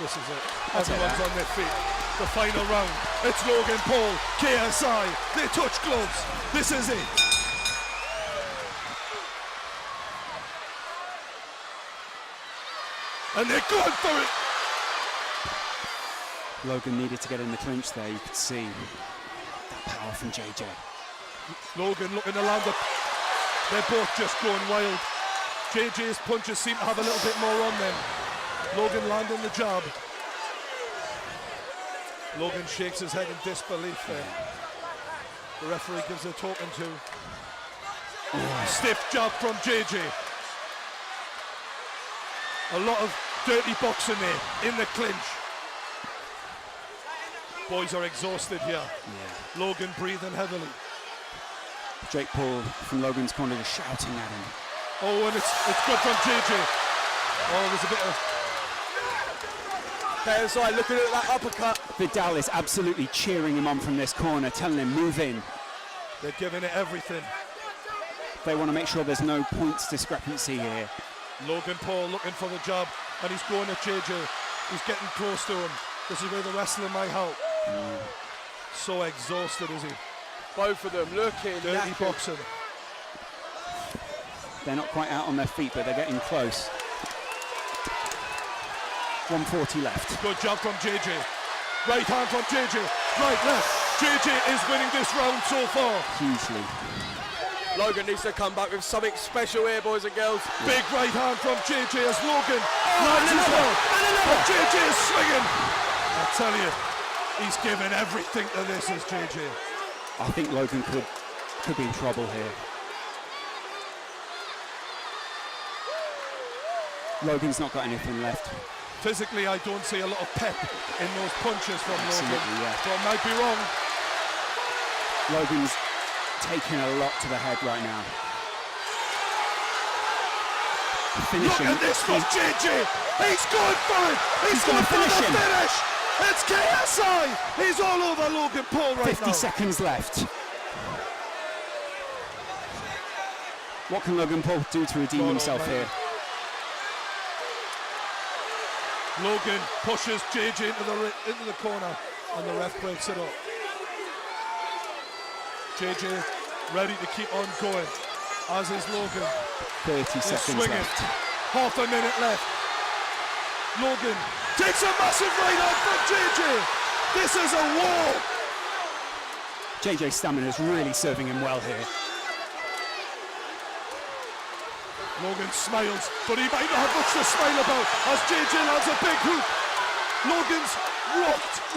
This is it. Everyone's on their feet. The final round. It's Logan Paul, kSI. They touch gloves. This is it. And they're going for it. Logan needed to get in the clinch there. You could see that power from JJ. Logan looking to land up. They're both just going wild. JJ's punches seem to have a little bit more on them. Logan landing the jab. Logan shakes his head in disbelief there. The referee gives a talking to. Stiff jab from JJ. A lot of dirty boxing there in the clinch. Boys are exhausted here. Yeah. Logan breathing heavily. Jake Paul from Logan's corner is shouting at him. Oh, and it's good from JJ. Oh, there's a bit of... kSI looking at that uppercut. Vidal is absolutely cheering him on from this corner, telling him, move in. They're giving it everything. They want to make sure there's no points discrepancy here. Logan Paul looking for the jab, and he's going at JJ. He's getting close to him. This is where the wrestling might help. So exhausted is he. Both of them looking dirty boxing. They're not quite out on their feet, but they're getting close. 140 left. Good job from JJ. Right hand from JJ. Right, left. JJ is winning this round so far. Hugely. Logan needs to come back with something special here, boys and girls. Big right hand from JJ as Logan lands as well. But JJ is swinging. I tell you, he's giving everything to this as JJ. I think Logan could be in trouble here. Logan's not got anything left. Physically, I don't see a lot of pep in those punches from Logan. Yeah. So I might be wrong. Logan's taking a lot to the head right now. Finishing. Look at this from JJ. He's going for it. He's going for the finish. It's kSI. He's all over Logan Paul right 50 now. seconds left. What can Logan Paul do to redeem himself here? Logan pushes JJ into the corner, and the ref breaks it up. JJ ready to keep on going, as is Logan. 30 seconds left. Half a minute left. Logan takes a massive right hand from JJ. This is a war. JJ's stamina is really serving him well here. Logan smiles, but he might not have much to smile about as JJ lands a big hook.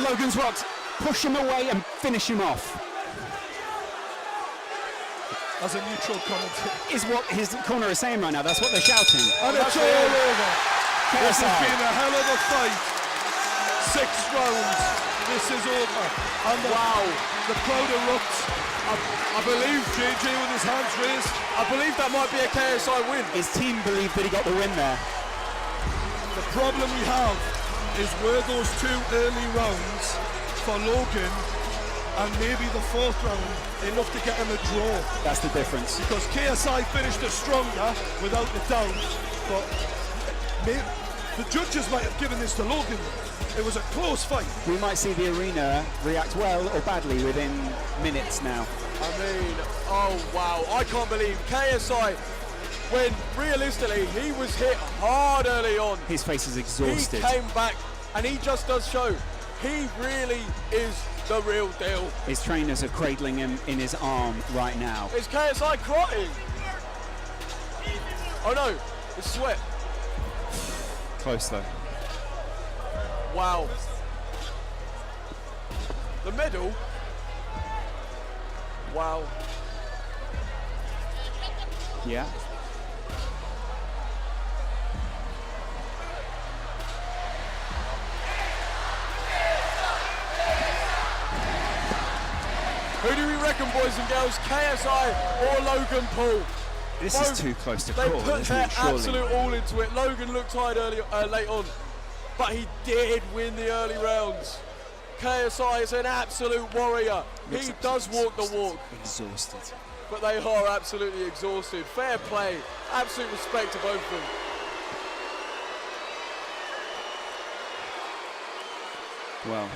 Logan's rocked. Push him away and finish him off. As a neutral commentator. Is what his corner is saying right now. That's what they're shouting. And it's all over. This has been a hell of a fight. 6 rounds. This is over. And the crowd erupts. I believe JJ with his hands raised. I believe that might be a KSI win. His team believe that he got the win there. The problem we have is were those 2 early rounds for Logan and maybe the 4th round enough to get him a draw. That's the difference. Because KSI finished it stronger, without a doubt, but the judges might have given this to Logan. It was a close fight. We might see the arena react well or badly within minutes now. I mean, oh wow, I can't believe KSI, when realistically he was hit hard early on. His face is exhausted. He came back and he just does show he really is the real deal. His trainers are cradling him in his arm right now. Is KSI crying? Oh no, it's sweat. Close though. Wow. The medal. Wow. Yeah. Who do we reckon, boys and girls? KSI or Logan Paul? This is too close to They call, put isn't their it, surely? absolute all into it. Logan looked tired late on, but he did win the early rounds. KSI is an absolute warrior. He does walk the walk. Exhausted. But they are absolutely exhausted. Fair play. Absolute respect to both of them. Well,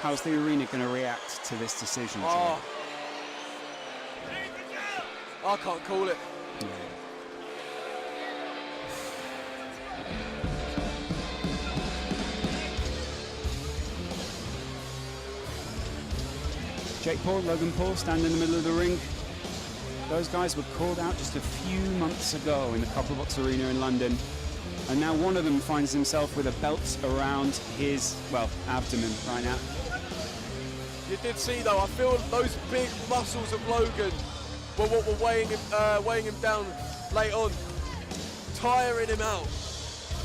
how's the arena going to react to this decision? Oh. I can't call it. Jake Paul, Logan Paul stand in the middle of the ring. Those guys were called out just a few months ago in the Copperbox Arena in London. And now one of them finds himself with a belt around his, well, abdomen right now. You did see though, I feel those big muscles of Logan were what were weighing him down late on, tiring him out.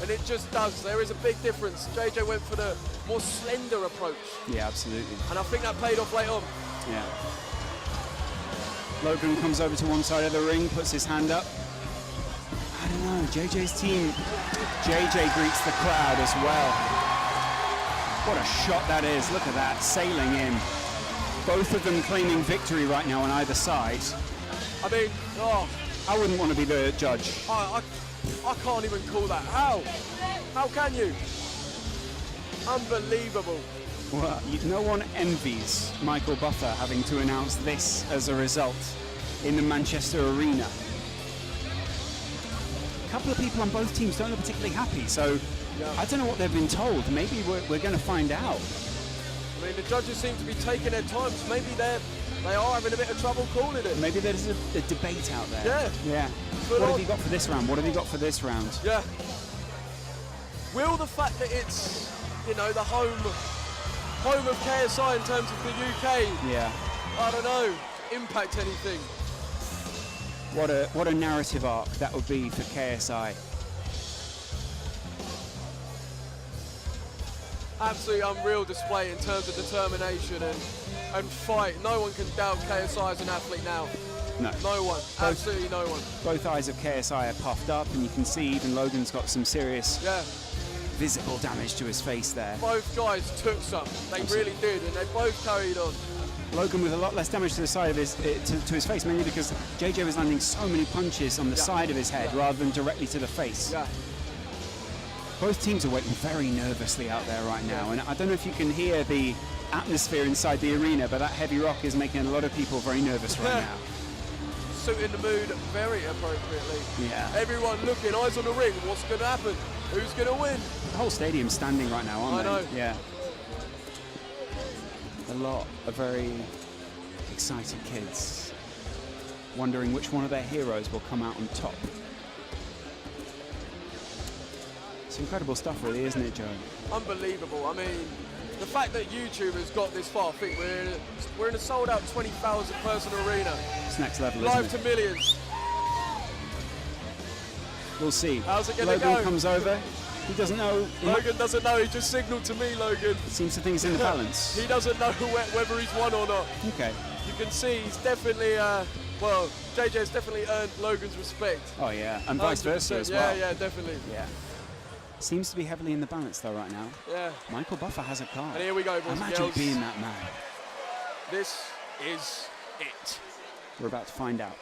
And it just does. There is a big difference. JJ went for the more slender approach. Yeah, absolutely. And I think that paid off late on. Yeah. Logan comes over to one side of the ring, puts his hand up. I don't know, JJ's team. JJ greets the crowd as well. What a shot that is. Look at that, sailing in. Both of them claiming victory right now on either side. I mean, I wouldn't want to be the judge. I can't even call that. How? How can you? Unbelievable. Well, no one envies Michael Buffer having to announce this as a result in the Manchester Arena. A couple of people on both teams don't look particularly happy, so I don't know what they've been told. Maybe we're going to find out. I mean, the judges seem to be taking their time, so maybe they are having a bit of trouble calling it. Maybe there's a debate out there. Yeah. Yeah. What have you got for this round? What have you got for this round? Yeah. Will the fact that it's, you know, the home of KSI in terms of the UK, yeah, I don't know, impact anything? What a narrative arc that would be for KSI. Absolutely unreal display in terms of determination and fight. No one can doubt KSI as an athlete now. No. No one. Absolutely no one. Both eyes of KSI are puffed up, and you can see even Logan's got some serious visible damage to his face there. Both guys took some. They really did, and they both carried on. Logan with a lot less damage to the side of his to his face, mainly because JJ was landing so many punches on the side of his head rather than directly to the face. Yeah. Both teams are waiting very nervously out there right now, and I don't know if you can hear the atmosphere inside the arena, but that heavy rock is making a lot of people very nervous right now. Suiting the mood very appropriately. Yeah. Everyone looking, eyes on the ring. What's going to happen? Who's going to win? The whole stadium's standing right now, aren't they? I know. Yeah. A lot of very excited kids, wondering which one of their heroes will come out on top. It's incredible stuff, really, isn't it, Joe? Unbelievable. I mean, the fact that YouTube has got this far, I think we're in a sold-out 20,000 person arena. It's next level, Live isn't to it? millions. We'll see. How's it going to Logan go? comes over. He doesn't know. Logan doesn't know. He just signalled to me, Logan. Seems to think he's in the balance. He doesn't know whether he's won or not. Okay. You can see he's definitely, well, JJ has definitely earned Logan's respect. Oh, yeah. And vice versa as well. Yeah, definitely. Yeah. Seems to be heavily in the balance, though, right now. Yeah. Michael Buffer has a card. And here we go, boys and Imagine girls. being that man. This is it. We're about to find out.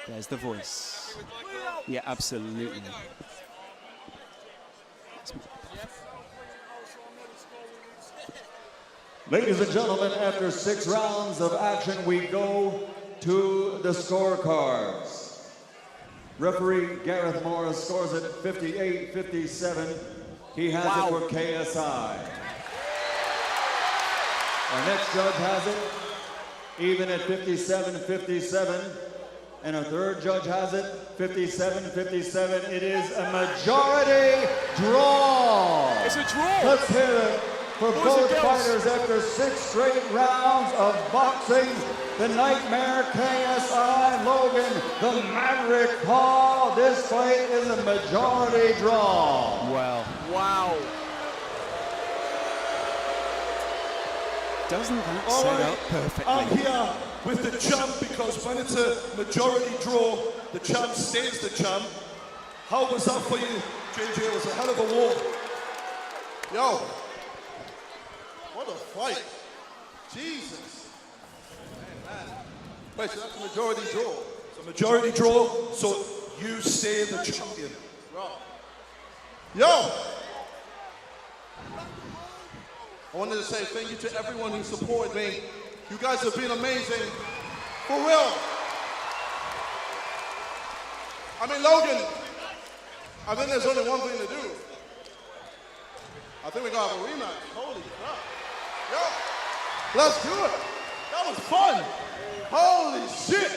There's the voice. Yeah, absolutely. Ladies and gentlemen, after 6 rounds of action, we go to the scorecards. Referee Gareth Morris scores it 58-57. He has it for KSI. Our next judge has it even at 57-57. And our third judge has it 57-57. It is a majority draw. It's a draw. Let's hear it for Boys both and girls. fighters after 6 straight rounds of boxing. The Nightmare KSI Logan, the Maverick Paul. This fight is a majority draw. Well. Wow. Doesn't that All set right. up perfectly? I'm here with the champ because when it's a majority draw, the champ stays the champ. How was that for you, JJ? It was a hell of a war. Yo, what a fight. Jesus. Man. Wait, so that's a majority draw? It's a majority draw, so you stay the champion. Yo! I wanted to say thank you to everyone who supported me. You guys have been amazing. For real. I mean, Logan, I think there's only one thing to do. I think we're going to have a rematch. Holy crap. Yo, let's do it. That was fun. Holy shit.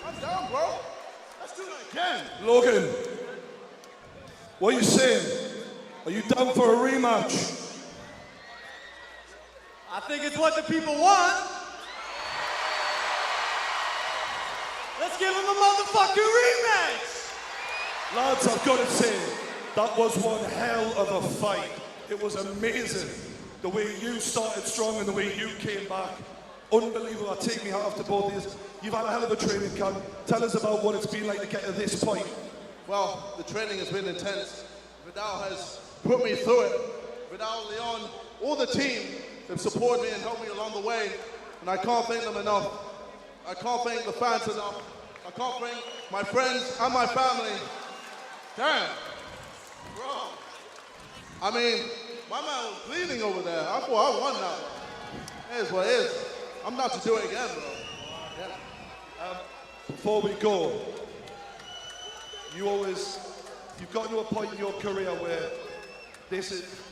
I'm down, bro. Let's do it again. Logan, what are you saying? Are you down for a rematch? I think it's what the people want. Let's give them a motherfucking rematch. Lads, I've got to say, that was one hell of a fight. It was amazing. The way you started strong and the way you came back. Unbelievable. I take me hat off to both of you. You've had a hell of a training camp. Tell us about what it's been like to get to this point. Well, the training has been intense. Vidal has put me through it. Vidal, Leon, all the team have supported me and helped me along the way. And I can't thank them enough. I can't thank the fans enough. I can't thank my friends and my family. Damn. Bro. I mean, my man was bleeding over there. I thought I won that one. It is what it is. I'm about to do it again, bro. Yeah. Before we go, you've gotten to a point in your career where this is...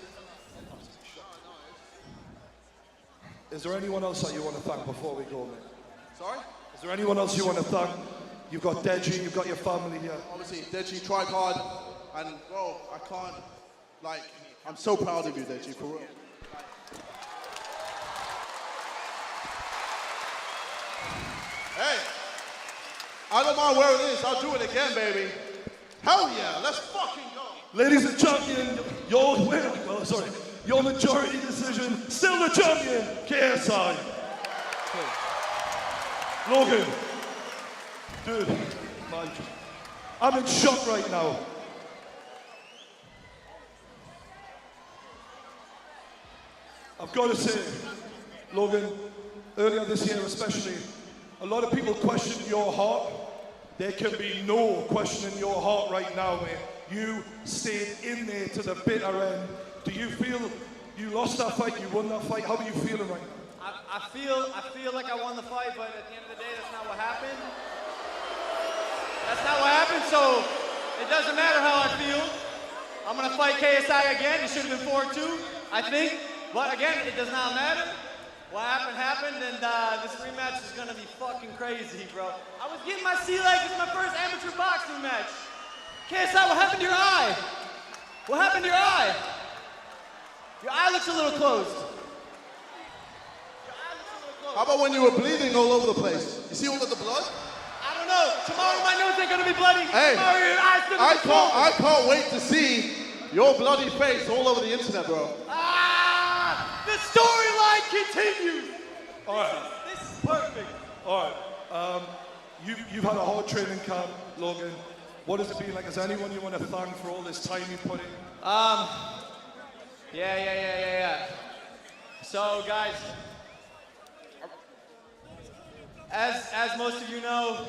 Is there anyone else that you want to thank before we go, man? Sorry? Is there anyone else you want to thank? You've got Deji, you've got your family here. Obviously, Deji tried hard, and bro, I can't, like, I'm so proud of you, Deji, for real. Hey, I don't mind wearing this, I'll do it again, baby. Hell yeah, let's fucking go. Ladies and gentlemen, your majority decision, still the champion, KSI. Logan, dude, I'm in shock right now. I've got to say, Logan, earlier this year especially, a lot of people questioned your heart. There can be no questioning your heart right now, man. You stayed in there to the bitter end. Do you feel you lost that fight, you won that fight? How are you feeling right now? I feel like I won the fight, but at the end of the day, that's not what happened. That's not what happened, so it doesn't matter how I feel. I'm gonna fight KSI again. It should have been 4-2, I think. But again, it does not matter. what happened, and this rematch is gonna be fucking crazy, bro. I was getting my sea legs. It's my first amateur boxing match. KSI, what happened to your eye? What happened to your eye? Your eye looks a little closed. How about when you were bleeding all over the place? You see all of the blood? I don't know. Tomorrow my nose ain't gonna be bloody. Hey, Tomorrow your eye's gonna be swollen. I can't wait to see your bloody face all over the internet, bro. The storyline continues. All right. This is perfect. All right. You've had a hard training camp, Logan. What has it been like? Is there anyone you want to thank for all this time you put in? Yeah. So, guys, as most of you know,